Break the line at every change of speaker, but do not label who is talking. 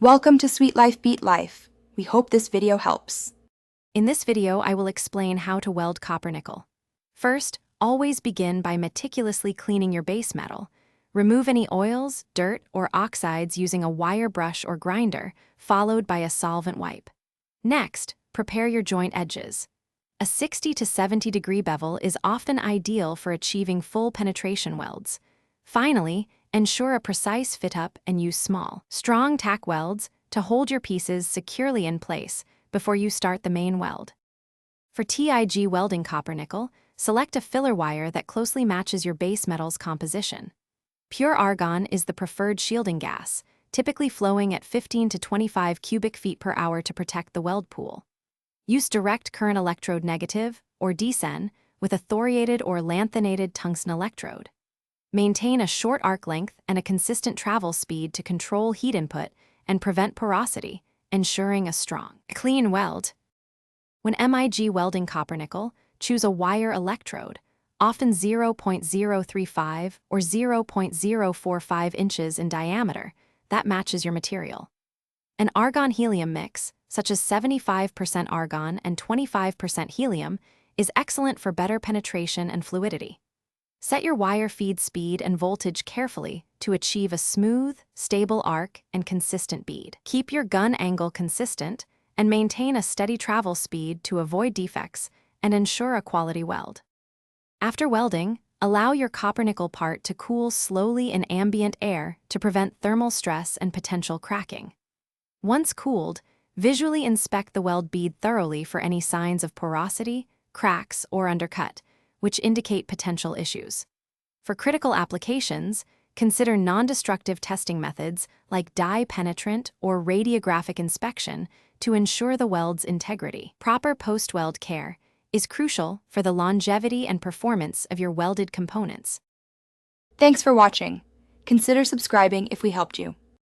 Welcome to Sweet Life Beat Life. We hope this video helps.
In this video, I will explain how to weld copper nickel. First, always begin by meticulously cleaning your base metal. Remove any oils, dirt, or oxides using a wire brush or grinder, followed by a solvent wipe. Next, prepare your joint edges. A 60 to 70 degree bevel is often ideal for achieving full penetration welds. Finally, ensure a precise fit-up and use small, strong tack welds to hold your pieces securely in place before you start the main weld. For TIG welding copper nickel, select a filler wire that closely matches your base metal's composition. Pure argon is the preferred shielding gas, typically flowing at 15 to 25 cubic feet per hour to protect the weld pool. Use direct current electrode negative, or DCEN, with a thoriated or lanthanated tungsten electrode. Maintain a short arc length and a consistent travel speed to control heat input and prevent porosity, ensuring a strong, clean weld. When MIG welding copper nickel, choose a wire electrode, often 0.035 or 0.045 inches in diameter, that matches your material. An argon-helium mix, such as 75% argon and 25% helium, is excellent for better penetration and fluidity. Set your wire feed speed and voltage carefully to achieve a smooth, stable arc and consistent bead. Keep your gun angle consistent and maintain a steady travel speed to avoid defects and ensure a quality weld. After welding, allow your copper nickel part to cool slowly in ambient air to prevent thermal stress and potential cracking. Once cooled, visually inspect the weld bead thoroughly for any signs of porosity, cracks, or undercut, which indicate potential issues. For critical applications, consider non-destructive testing methods like dye penetrant or radiographic inspection to ensure the weld's integrity. Proper post-weld care is crucial for the longevity and performance of your welded components.
Thanks for watching. Consider subscribing if we helped you.